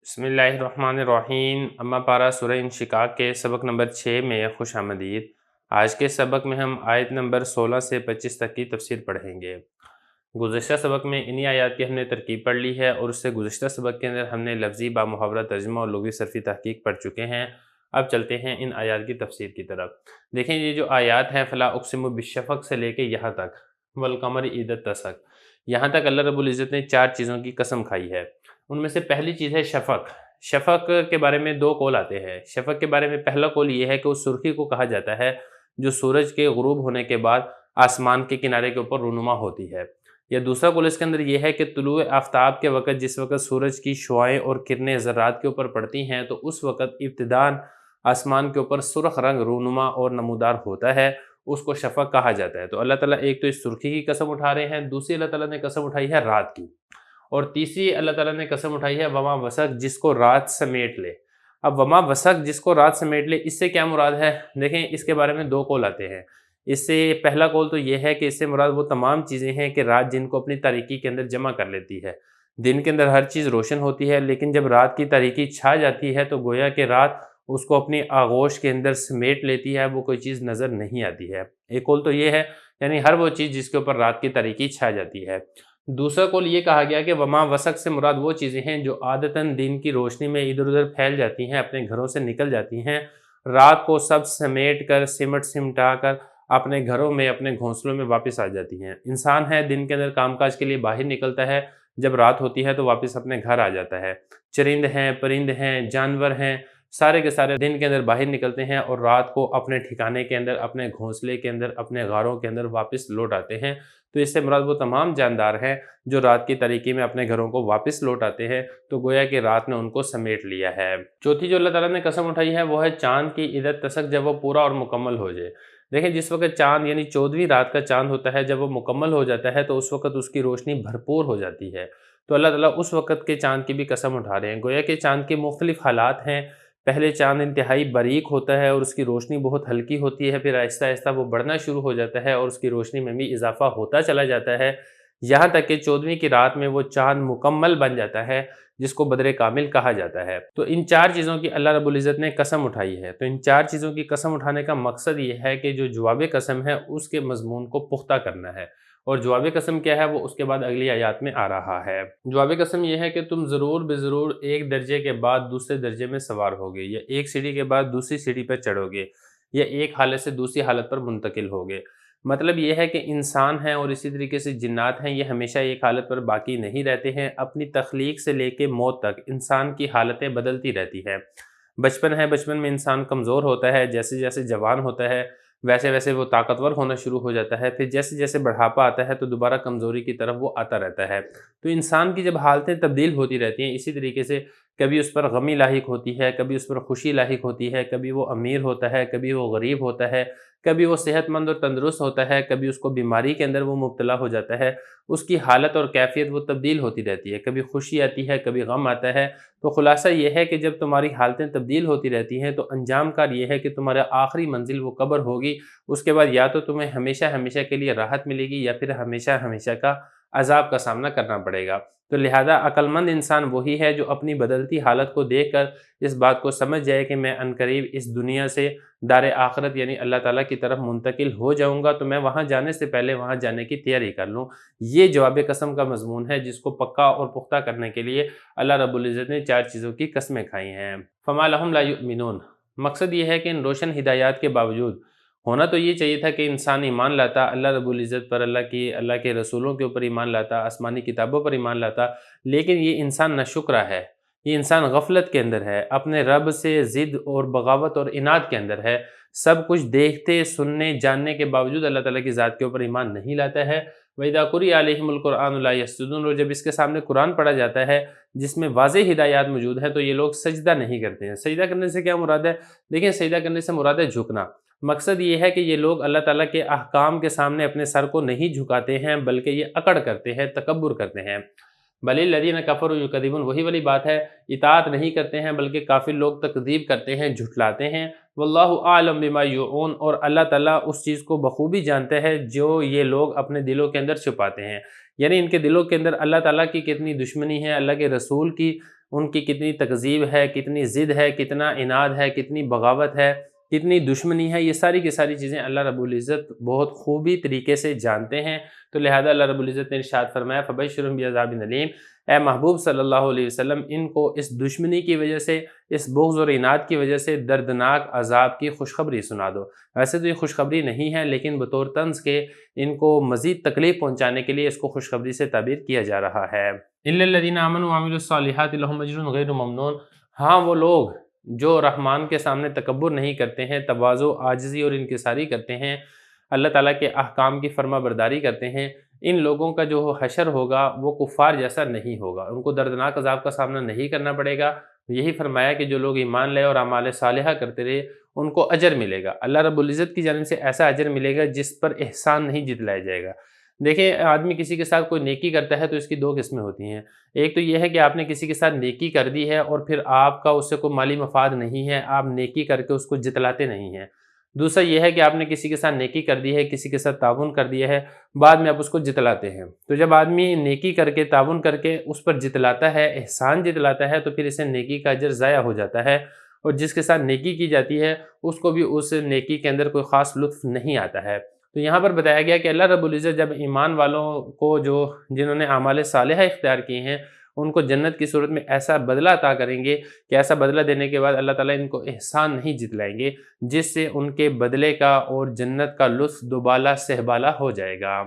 بسم اللہ الرحمن الرحیم اما پارہ سورہ انشقاق کے سبق نمبر 6 میں خوش آمدید۔ آج کے سبق میں ہم آیت نمبر 16 سے 25 تک کی تفسیر پڑھیں گے۔ گزشتہ سبق میں انہی آیات کی ہم نے ترکیب پڑھ لی ہے اور اس سے گزشتہ سبق کے اندر ہم نے لفظی با محاورہ ترجمہ اور لغوی صرفی تحقیق پڑھ چکے ہیں۔ اب چلتے ہیں ان آیات کی تفسیر کی طرف۔ دیکھیں یہ جو آیات ہیں فلا اقسم بالشفق سے لے کے یہاں تک والقمر اذا اتسق، یہاں تک اللہ رب العزت نے 4 چیزوں کی قسم کھائی ہے۔ ان میں سے پہلی چیز ہے شفق۔ شفق کے بارے میں 2 قول آتے ہیں۔ شفق کے بارے میں پہلا قول یہ ہے کہ اس سرخی کو کہا جاتا ہے جو سورج کے غروب ہونے کے بعد آسمان کے کنارے کے اوپر رونما ہوتی ہے، یا دوسرا قول اس کے اندر یہ ہے کہ طلوع آفتاب کے وقت جس وقت سورج کی شعاعیں اور کرنیں ذرات کے اوپر پڑتی ہیں تو اس وقت ابتداءً آسمان کے اوپر سرخ رنگ رونما اور نمودار ہوتا ہے، اس کو شفق کہا جاتا ہے۔ تو اللہ تعالیٰ ایک تو اس سرخی کی قسم اٹھا رہے ہیں، دوسری اللہ تعالیٰ نے قسم اٹھائی ہے رات کی، اور تیسری اللہ تعالیٰ نے قسم اٹھائی ہے وما وسق، جس کو رات سمیٹ لے۔ اب وما وسق جس کو رات سمیٹ لے، اس سے کیا مراد ہے؟ دیکھیں اس کے بارے میں 2 قول آتے ہیں۔ اس سے پہلا قول تو یہ ہے کہ اس سے مراد وہ تمام چیزیں ہیں کہ رات جن کو اپنی تاریکی کے اندر جمع کر لیتی ہے۔ دن کے اندر ہر چیز روشن ہوتی ہے، لیکن جب رات کی تاریکی چھا جاتی ہے تو گویا کہ رات اس کو اپنی آغوش کے اندر سمیٹ لیتی ہے، وہ کوئی چیز نظر نہیں آتی ہے۔ ایک قول تو یہ ہے، یعنی ہر وہ چیز جس کے اوپر رات کی تاریکی چھا جاتی ہے۔ دوسرا قول یہ کہا گیا کہ وما وسق سے مراد وہ چیزیں ہیں جو عادتاً دن کی روشنی میں ادھر ادھر پھیل جاتی ہیں، اپنے گھروں سے نکل جاتی ہیں، رات کو سب سمیٹ کر سمٹا کر اپنے گھروں میں اپنے گھونسلوں میں واپس آ جاتی ہیں۔ انسان ہے دن کے اندر کام کاج کے لیے باہر نکلتا ہے، جب رات ہوتی ہے تو واپس اپنے گھر آ جاتا ہے۔ چرند ہیں، پرند ہیں، جانور ہیں، سارے کے سارے دن کے اندر باہر نکلتے ہیں اور رات کو اپنے ٹھکانے کے اندر، اپنے گھونسلے کے اندر، اپنے غاروں کے اندر واپس لوٹ آتے ہیں۔ تو اس سے مراد وہ تمام جاندار ہیں جو رات کی تاریکی میں اپنے گھروں کو واپس لوٹ آتے ہیں، تو گویا کہ رات نے ان کو سمیٹ لیا ہے۔ چوتھی جو اللہ تعالیٰ نے قسم اٹھائی ہے وہ ہے چاند کی اذا اتسق، جب وہ پورا اور مکمل ہو جائے۔ دیکھیں جس وقت چاند یعنی 14ویں رات کا چاند ہوتا ہے، جب وہ مکمل ہو جاتا ہے تو اس وقت اس کی روشنی بھرپور ہو جاتی ہے، تو اللہ تعالیٰ اس وقت کے چاند کی بھی قسم اٹھا رہے ہیں۔ گویا کہ چاند کے مختلف حالات ہیں۔ پہلے چاند انتہائی باریک ہوتا ہے اور اس کی روشنی بہت ہلکی ہوتی ہے، پھر آہستہ آہستہ وہ بڑھنا شروع ہو جاتا ہے اور اس کی روشنی میں بھی اضافہ ہوتا چلا جاتا ہے، یہاں تک کہ 14ویں کی رات میں وہ چاند مکمل بن جاتا ہے، جس کو بدر کامل کہا جاتا ہے۔ تو ان 4 چیزوں کی اللہ رب العزت نے قسم اٹھائی ہے۔ تو ان 4 چیزوں کی قسم اٹھانے کا مقصد یہ ہے کہ جو جواب قسم ہے اس کے مضمون کو پختہ کرنا ہے، اور جواب قسم کیا ہے وہ اس کے بعد اگلی آیات میں آ رہا ہے۔ جواب قسم یہ ہے کہ تم ضرور بے ضرور ایک درجے کے بعد دوسرے درجے میں سوار ہوگے، یا ایک سیڑھی کے بعد دوسری سیڑھی پر چڑھو گے، یا ایک حالت سے دوسری حالت پر منتقل ہوگے۔ مطلب یہ ہے کہ انسان ہیں اور اسی طریقے سے جنات ہیں، یہ ہمیشہ ایک حالت پر باقی نہیں رہتے ہیں۔ اپنی تخلیق سے لے کے موت تک انسان کی حالتیں بدلتی رہتی ہیں۔ بچپن ہے، بچپن میں انسان کمزور ہوتا ہے، جیسے جیسے جوان ہوتا ہے ویسے ویسے وہ طاقتور ہونا شروع ہو جاتا ہے، پھر جیسے جیسے بڑھاپا آتا ہے تو دوبارہ کمزوری کی طرف وہ آتا رہتا ہے۔ تو انسان کی جب حالتیں تبدیل ہوتی رہتی ہیں، اسی طریقے سے کبھی اس پر غمی لاحق ہوتی ہے، کبھی اس پر خوشی لاحق ہوتی ہے، کبھی وہ امیر ہوتا ہے، کبھی وہ غریب ہوتا ہے، کبھی وہ صحت مند اور تندرست ہوتا ہے، کبھی اس کو بیماری کے اندر وہ مبتلا ہو جاتا ہے، اس کی حالت اور کیفیت وہ تبدیل ہوتی رہتی ہے، کبھی خوشی آتی ہے، کبھی غم آتا ہے۔ تو خلاصہ یہ ہے کہ جب تمہاری حالتیں تبدیل ہوتی رہتی ہیں تو انجام کار یہ ہے کہ تمہارا آخری منزل وہ قبر ہوگی، اس کے بعد یا تو تمہیں ہمیشہ ہمیشہ کے لیے راحت ملے گی یا پھر ہمیشہ ہمیشہ کا عذاب کا سامنا کرنا پڑے گا۔ تو لہذا عقل مند انسان وہی ہے جو اپنی بدلتی حالت کو دیکھ کر اس بات کو سمجھ جائے کہ میں عنقریب اس دنیا سے دار آخرت یعنی اللہ تعالیٰ کی طرف منتقل ہو جاؤں گا، تو میں وہاں جانے سے پہلے وہاں جانے کی تیاری کر لوں۔ یہ جواب قسم کا مضمون ہے جس کو پکا اور پختہ کرنے کے لیے اللہ رب العزت نے 4 چیزوں کی قسمیں کھائی ہیں۔ فما لہم لا یؤمنون، مقصد یہ ہے کہ ان روشن ہدایات کے باوجود ہونا تو یہ چاہیے تھا کہ انسان ایمان لاتا اللہ رب العزت پر، اللہ کے رسولوں کے اوپر ایمان لاتا، آسمانی کتابوں پر ایمان لاتا، لیکن یہ انسان ناشکرا ہے، یہ انسان غفلت کے اندر ہے، اپنے رب سے ضد اور بغاوت اور عناد کے اندر ہے، سب کچھ دیکھتے سننے جاننے کے باوجود اللہ تعالیٰ کی ذات کے اوپر ایمان نہیں لاتا ہے۔ وَإِذَا قُرِئَ عَلَيْهِمُ الْقُرْآنُ لَا يَسْجُدُونَ، اور جب اس کے سامنے قرآن پڑھا جاتا ہے جس میں واضح ہدایات موجود ہیں تو یہ لوگ سجدہ نہیں کرتے ہیں۔ سجدہ کرنے سے کیا مراد ہے؟ دیکھیں سجدہ کرنے سے مراد ہے جھکنا۔ مقصد یہ ہے کہ یہ لوگ اللہ تعالیٰ کے احکام کے سامنے اپنے سر کو نہیں جھکاتے ہیں، بلکہ یہ اکڑ کرتے ہیں، تکبر کرتے ہیں۔ بل الذین کفروا یکذبون، وہی والی بات ہے، اطاعت نہیں کرتے ہیں بلکہ کافر لوگ تکذیب کرتے ہیں، جھٹلاتے ہیں۔ واللہ اعلم بما یوعون، اور اللہ تعالیٰ اس چیز کو بخوبی جانتا ہے جو یہ لوگ اپنے دلوں کے اندر چھپاتے ہیں، یعنی ان کے دلوں کے اندر اللہ تعالیٰ کی کتنی دشمنی ہے، اللہ کے رسول کی ان کی کتنی تکذیب ہے، کتنی ضد ہے، کتنا عناد ہے، کتنی بغاوت ہے، کتنی دشمنی ہے، یہ ساری کی ساری چیزیں اللہ رب العزت بہت خوبی طریقے سے جانتے ہیں۔ تو لہذا اللہ رب العزت نے ارشاد فرمایا فَبَشِّرْهُم بِعَذَابٍ أَلِيمٍ، اے محبوب صلی اللہ علیہ وسلم ان کو اس دشمنی کی وجہ سے، اس بغض اور عناد کی وجہ سے دردناک عذاب کی خوشخبری سنا دو۔ ویسے تو یہ خوشخبری نہیں ہے، لیکن بطور طنز کے ان کو مزید تکلیف پہنچانے کے لیے اس کو خوشخبری سے تعبیر کیا جا رہا ہے۔ إِلَّا الَّذِينَ آمَنُوا وَعَمِلُوا الصَّالِحَاتِ لَهُمْ أَجْرٌ غَيْرُ مَمْنُونٍ، ہاں وہ لوگ جو رحمان کے سامنے تکبر نہیں کرتے ہیں، تواضع، عاجزی اور انکساری کرتے ہیں، اللہ تعالیٰ کے احکام کی فرما برداری کرتے ہیں، ان لوگوں کا جو حشر ہوگا وہ کفار جیسا نہیں ہوگا، ان کو دردناک عذاب کا سامنا نہیں کرنا پڑے گا۔ یہی فرمایا کہ جو لوگ ایمان لے اور اعمال صالحہ کرتے رہے ان کو اجر ملے گا، اللہ رب العزت کی جانب سے ایسا اجر ملے گا جس پر احسان نہیں جتلایا جائے گا۔ دیکھیں آدمی کسی کے ساتھ کوئی نیکی کرتا ہے تو اس کی دو قسمیں ہوتی ہیں، ایک تو یہ ہے کہ آپ نے کسی کے ساتھ نیکی کر دی ہے اور پھر آپ کا اس سے کوئی مالی مفاد نہیں ہے، آپ نیکی کر کے اس کو جتلاتے نہیں ہیں۔ دوسرا یہ ہے کہ آپ نے کسی کے ساتھ نیکی کر دی ہے، کسی کے ساتھ تعاون کر دیا ہے، بعد میں آپ اس کو جتلاتے ہیں۔ تو جب آدمی نیکی کر کے، تعاون کر کے اس پر جتلاتا ہے، احسان جتلاتا ہے، تو پھر اسے نیکی کا اجر ضائع ہو جاتا ہے، اور جس کے ساتھ نیکی کی جاتی ہے اس کو بھی اس نیکی کے اندر کوئی خاص لطف نہیں آتا ہے۔ تو یہاں پر بتایا گیا کہ اللہ رب العزت جب ایمان والوں کو جنہوں نے اعمال صالحہ اختیار کیے ہیں ان کو جنت کی صورت میں ایسا بدلہ عطا کریں گے کہ ایسا بدلہ دینے کے بعد اللہ تعالیٰ ان کو احسان نہیں جتلائیں گے، جس سے ان کے بدلے کا اور جنت کا لطف دوبالا سہبالا ہو جائے گا۔